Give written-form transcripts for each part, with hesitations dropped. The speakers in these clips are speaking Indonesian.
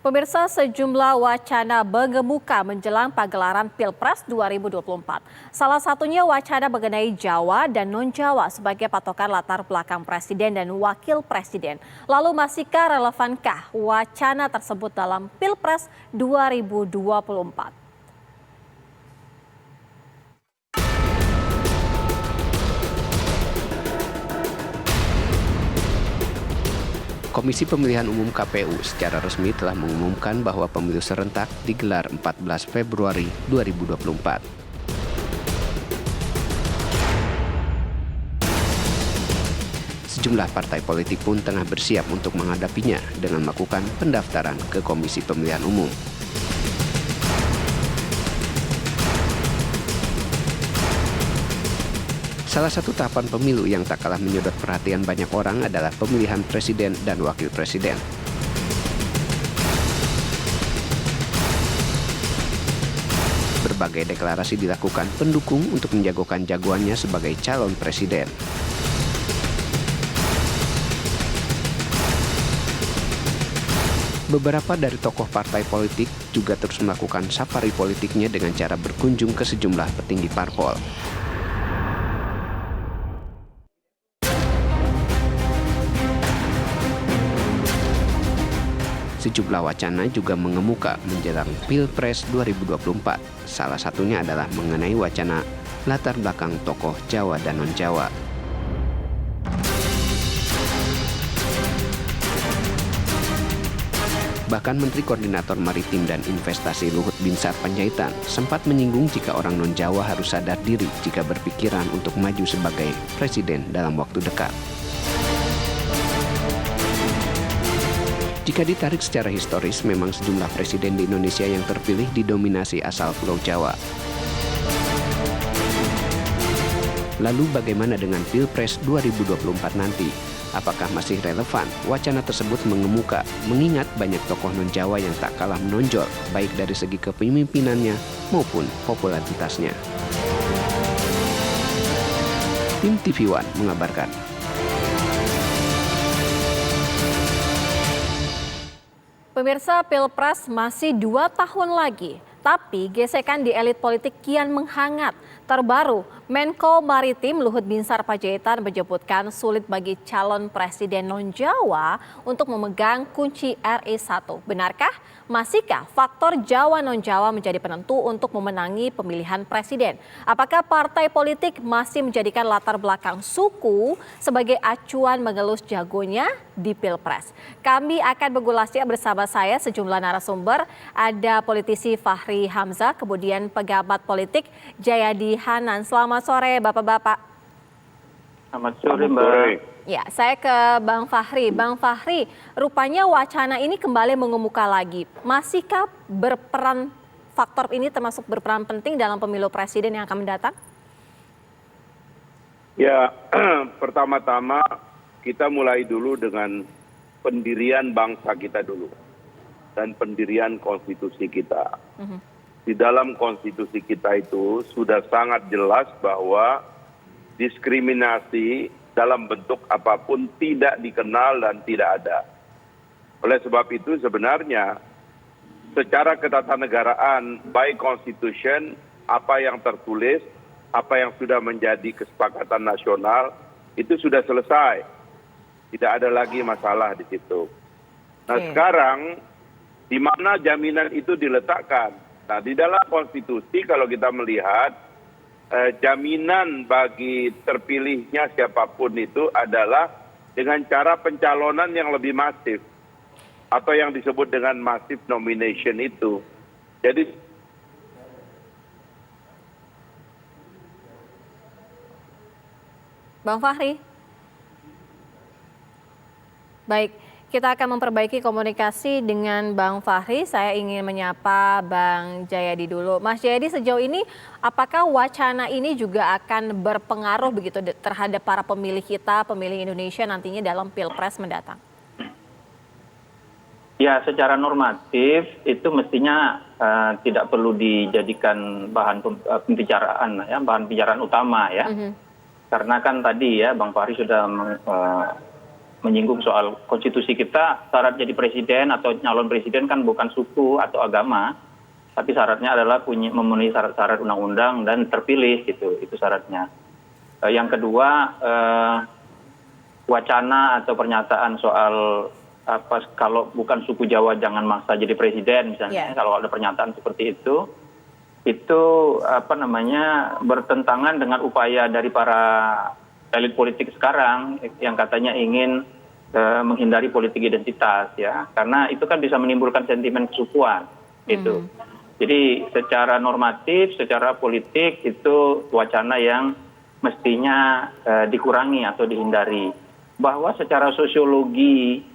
Pemirsa, sejumlah wacana mengemuka menjelang pagelaran Pilpres 2024. Salah satunya wacana mengenai Jawa dan non-Jawa sebagai patokan latar belakang presiden dan wakil presiden. Lalu masihkah relevankah wacana tersebut dalam Pilpres 2024? Komisi Pemilihan Umum KPU secara resmi telah mengumumkan bahwa pemilu serentak digelar 14 Februari 2024. Sejumlah partai politik pun tengah bersiap untuk menghadapinya dengan melakukan pendaftaran ke Komisi Pemilihan Umum. Salah satu tahapan pemilu yang tak kalah menyedot perhatian banyak orang adalah pemilihan presiden dan wakil presiden. Berbagai deklarasi dilakukan pendukung untuk menjagokan jagoannya sebagai calon presiden. Beberapa dari tokoh partai politik juga terus melakukan safari politiknya dengan cara berkunjung ke sejumlah petinggi parpol. Sejumlah wacana juga mengemuka menjelang Pilpres 2024. Salah satunya adalah mengenai wacana latar belakang tokoh Jawa dan non-Jawa. Bahkan Menteri Koordinator Maritim dan Investasi Luhut Binsar Panjaitan sempat menyinggung jika orang non-Jawa harus sadar diri jika berpikiran untuk maju sebagai presiden dalam waktu dekat. Jika ditarik secara historis, memang sejumlah presiden di Indonesia yang terpilih didominasi asal Pulau Jawa. Lalu bagaimana dengan Pilpres 2024 nanti? Apakah masih relevan wacana tersebut mengemuka mengingat banyak tokoh non-Jawa yang tak kalah menonjol baik dari segi kepemimpinannya maupun popularitasnya? Tim TV One mengabarkan. Pemirsa, Pilpres masih 2 tahun lagi, tapi gesekan di elit politik kian menghangat. Terbaru, Menko Maritim Luhut Binsar Panjaitan menyebutkan sulit bagi calon presiden non-Jawa untuk memegang kunci RI1. Benarkah? Masihkah faktor Jawa non-Jawa menjadi penentu untuk memenangi pemilihan presiden? Apakah partai politik masih menjadikan latar belakang suku sebagai acuan mengelus jagonya di Pilpres? Kami akan mengulasnya bersama saya sejumlah narasumber. Ada politisi Fahri Hamzah, kemudian pegamat politik Jayadi Hanan. Selamat sore Bapak-Bapak. Selamat sore Mbak. Ya, saya ke Bang Fahri. Bang Fahri, rupanya wacana ini kembali mengemuka lagi. Masihkah faktor ini termasuk berperan penting dalam pemilu presiden yang akan mendatang? Ya, pertama-tama kita mulai dulu dengan pendirian bangsa kita dulu dan pendirian konstitusi kita. Di dalam konstitusi kita itu sudah sangat jelas bahwa diskriminasi dalam bentuk apapun tidak dikenal dan tidak ada. Oleh sebab itu sebenarnya secara ketatanegaraan by constitution apa yang tertulis, apa yang sudah menjadi kesepakatan nasional itu sudah selesai. Tidak ada lagi masalah di situ. Nah sekarang di mana jaminan itu diletakkan? Nah di dalam konstitusi kalau kita melihat jaminan bagi terpilihnya siapapun itu adalah dengan cara pencalonan yang lebih masif atau yang disebut dengan massive nomination itu. Jadi Bang Fahri. Baik, kita akan memperbaiki komunikasi dengan Bang Fahri. Saya ingin menyapa Bang Jayadi dulu. Mas Jayadi, sejauh ini apakah wacana ini juga akan berpengaruh begitu terhadap para pemilih kita, pemilih Indonesia nantinya dalam Pilpres mendatang? Ya, secara normatif itu mestinya tidak perlu dijadikan bahan pembicaraan, ya, bahan pembicaraan utama ya. Karena kan tadi ya Bang Fahri sudah menyinggung soal konstitusi kita, syarat jadi presiden atau nyalon presiden kan bukan suku atau agama, tapi syaratnya adalah memenuhi syarat-syarat undang-undang dan terpilih gitu, itu syaratnya. Yang kedua, wacana atau pernyataan soal kalau bukan suku Jawa jangan maksa jadi presiden misalnya, kalau ada pernyataan seperti itu bertentangan dengan upaya dari para elit politik sekarang yang katanya ingin menghindari politik identitas, ya, karena itu kan bisa menimbulkan sentimen kesukuan gitu. Jadi secara normatif, secara politik itu wacana yang mestinya dikurangi atau dihindari. Bahwa secara sosiologis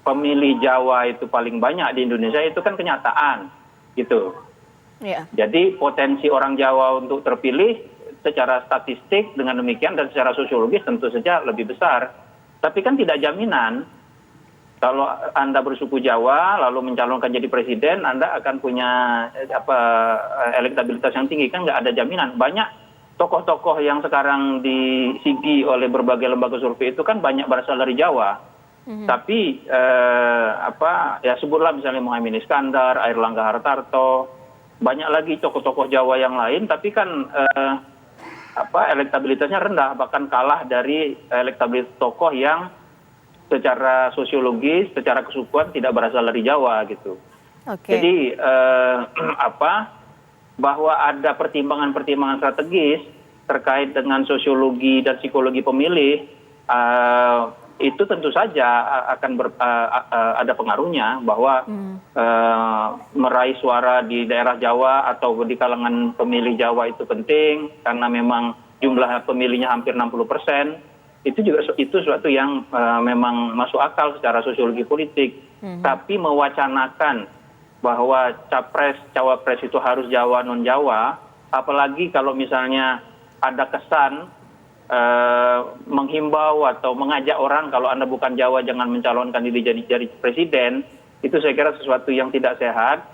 pemilih Jawa itu paling banyak di Indonesia itu kan kenyataan gitu. Yeah. Jadi potensi orang Jawa untuk terpilih secara statistik dengan demikian dan secara sosiologis tentu saja lebih besar. Tapi kan tidak jaminan kalau Anda bersuku Jawa lalu mencalonkan jadi presiden, Anda akan punya elektabilitas yang tinggi, kan nggak ada jaminan. Banyak tokoh-tokoh yang sekarang disigi oleh berbagai lembaga survei itu kan banyak berasal dari Jawa. Tapi ya sebutlah misalnya Muhaimin Iskandar, Airlangga Hartarto, banyak lagi tokoh-tokoh Jawa yang lain, tapi kan elektabilitasnya rendah, bahkan kalah dari elektabilitas tokoh yang secara sosiologis, secara kesukuan tidak berasal dari Jawa gitu. Jadi bahwa ada pertimbangan-pertimbangan strategis terkait dengan sosiologi dan psikologi pemilih, itu tentu saja akan ada pengaruhnya bahwa meraih suara di daerah Jawa atau di kalangan pemilih Jawa itu penting karena memang jumlah pemilihnya hampir 60%. Itu sesuatu yang memang masuk akal secara sosiologi politik. Tapi mewacanakan bahwa capres cawapres itu harus Jawa non Jawa, apalagi kalau misalnya ada kesan menghimbau atau mengajak orang kalau Anda bukan Jawa jangan mencalonkan diri jadi presiden, itu saya kira sesuatu yang tidak sehat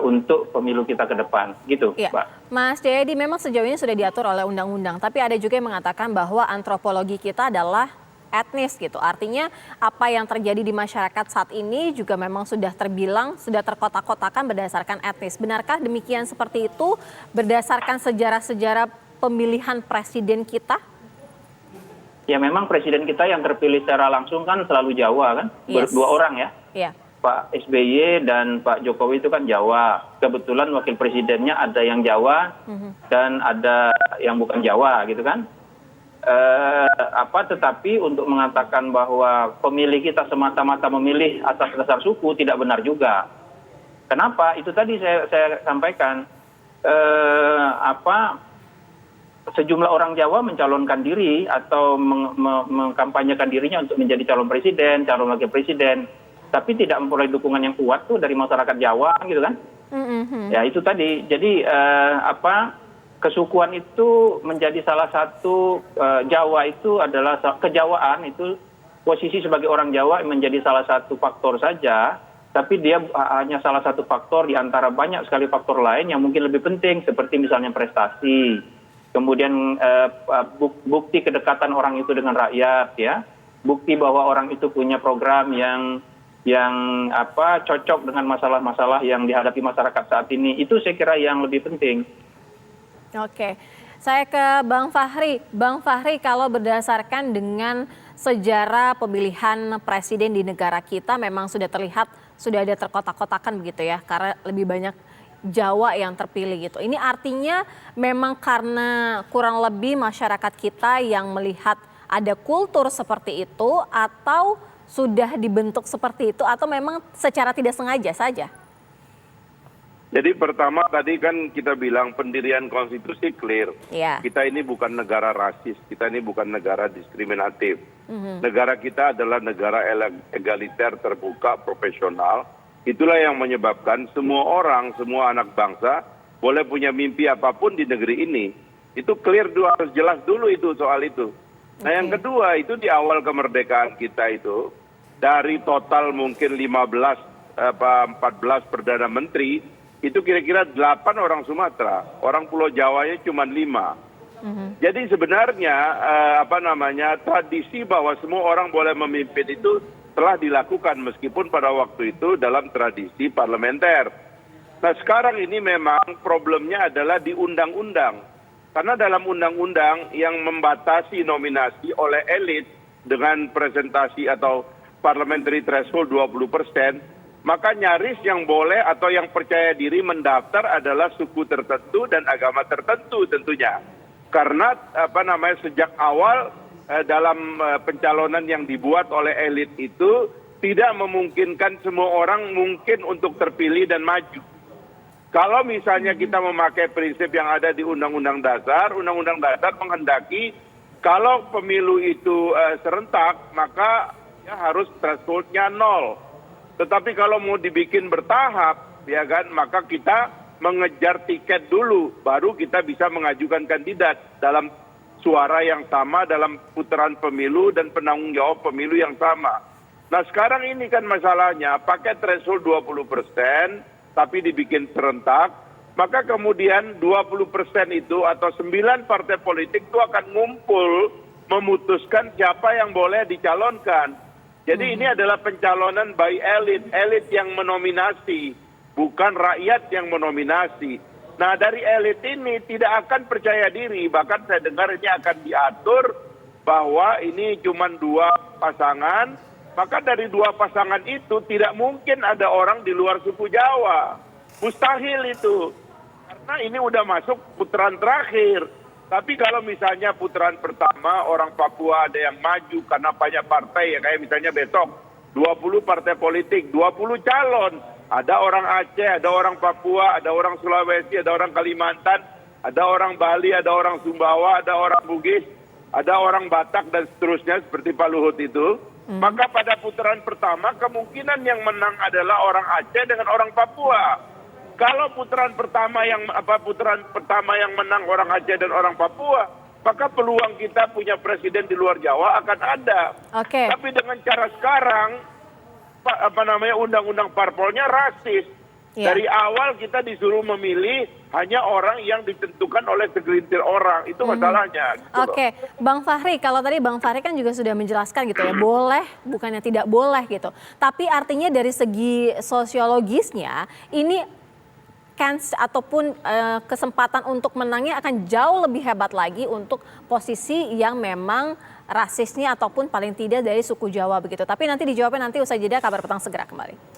untuk pemilu kita ke depan, gitu, Mbak. Mas Jayadi, memang sejauh ini sudah diatur oleh undang-undang, tapi ada juga yang mengatakan bahwa antropologi kita adalah etnis gitu. Artinya apa yang terjadi di masyarakat saat ini juga memang sudah terbilang, sudah terkotak-kotakan berdasarkan etnis. Benarkah demikian seperti itu berdasarkan sejarah-sejarah pemilihan presiden kita? Ya memang presiden kita yang terpilih secara langsung kan selalu Jawa kan, dua orang ya. Pak SBY dan Pak Jokowi itu kan Jawa. Kebetulan wakil presidennya ada yang Jawa dan ada yang bukan Jawa gitu kan. Tetapi untuk mengatakan bahwa pemilih kita semata-mata memilih atas dasar suku tidak benar juga. Kenapa? Itu tadi saya sampaikan. Sejumlah orang Jawa mencalonkan diri atau mengkampanyekan dirinya untuk menjadi calon presiden, calon wakil presiden, tapi tidak memperoleh dukungan yang kuat tuh dari masyarakat Jawa gitu kan. Ya itu tadi. Jadi kesukuan itu menjadi salah satu, Jawa itu adalah kejawaan itu posisi sebagai orang Jawa menjadi salah satu faktor saja, tapi dia hanya salah satu faktor di antara banyak sekali faktor lain yang mungkin lebih penting seperti misalnya prestasi, kemudian bukti kedekatan orang itu dengan rakyat, ya, bukti bahwa orang itu punya program yang cocok dengan masalah-masalah yang dihadapi masyarakat saat ini. Itu saya kira yang lebih penting. Oke, saya ke Bang Fahri. Bang Fahri, kalau berdasarkan dengan sejarah pemilihan presiden di negara kita memang sudah terlihat, sudah ada terkotak-kotakan begitu ya, karena lebih banyak Jawa yang terpilih gitu. Ini artinya memang karena kurang lebih masyarakat kita yang melihat ada kultur seperti itu, atau sudah dibentuk seperti itu, atau memang secara tidak sengaja saja? Jadi pertama tadi kan kita bilang pendirian konstitusi clear. Kita ini bukan negara rasis, kita ini bukan negara diskriminatif. Negara kita adalah negara egaliter, terbuka, profesional. Itulah yang menyebabkan semua orang, semua anak bangsa boleh punya mimpi apapun di negeri ini. Itu clear dulu, harus jelas dulu itu soal itu. Nah yang kedua itu di awal kemerdekaan kita itu, dari total mungkin 14 Perdana Menteri, itu kira-kira 8 orang Sumatera, orang Pulau Jawanya cuma 5. Jadi sebenarnya tradisi bahwa semua orang boleh memimpin itu telah dilakukan meskipun pada waktu itu dalam tradisi parlementer. Nah sekarang ini memang problemnya adalah di undang-undang. Karena dalam undang-undang yang membatasi nominasi oleh elit dengan presentasi atau parliamentary threshold 20%, maka nyaris yang boleh atau yang percaya diri mendaftar adalah suku tertentu dan agama tertentu tentunya. Karena sejak awal dalam pencalonan yang dibuat oleh elit itu tidak memungkinkan semua orang mungkin untuk terpilih dan maju. Kalau misalnya kita memakai prinsip yang ada di Undang-Undang Dasar menghendaki kalau pemilu itu serentak maka ya harus thresholdnya 0. Tetapi kalau mau dibikin bertahap, ya kan, maka kita mengejar tiket dulu, baru kita bisa mengajukan kandidat dalam suara yang sama, dalam putaran pemilu dan penanggung jawab pemilu yang sama. Nah sekarang ini kan masalahnya, pakai threshold 20%, tapi dibikin serentak, maka kemudian 20% itu atau 9 partai politik itu akan ngumpul memutuskan siapa yang boleh dicalonkan. Jadi ini adalah pencalonan by elit yang menominasi, bukan rakyat yang menominasi. Nah dari elit ini tidak akan percaya diri, bahkan saya dengar ini akan diatur bahwa ini cuma 2 pasangan, maka dari 2 pasangan itu tidak mungkin ada orang di luar suku Jawa. Mustahil itu, karena ini udah masuk putaran terakhir. Tapi kalau misalnya putaran pertama orang Papua ada yang maju karena banyak partai, ya kayak misalnya besok 20 partai politik, 20 calon. Ada orang Aceh, ada orang Papua, ada orang Sulawesi, ada orang Kalimantan, ada orang Bali, ada orang Sumbawa, ada orang Bugis, ada orang Batak dan seterusnya seperti Pak Luhut itu. Maka pada putaran pertama kemungkinan yang menang adalah orang Aceh dengan orang Papua. Kalau putaran pertama yang menang orang Aceh dan orang Papua, maka peluang kita punya presiden di luar Jawa akan ada. Oke. Tapi dengan cara sekarang undang-undang parpolnya rasis. Ya. Dari awal kita disuruh memilih hanya orang yang ditentukan oleh segelintir orang. Itu masalahnya. Gitu Oke, Bang Fahri, kalau tadi Bang Fahri kan juga sudah menjelaskan gitu ya, boleh, bukannya tidak boleh gitu. Tapi artinya dari segi sosiologisnya, ini chance ataupun kesempatan untuk menangnya akan jauh lebih hebat lagi untuk posisi yang memang rasisnya ataupun paling tidak dari suku Jawa begitu. Tapi nanti dijawabnya nanti usai jeda, Kabar Petang segera kembali.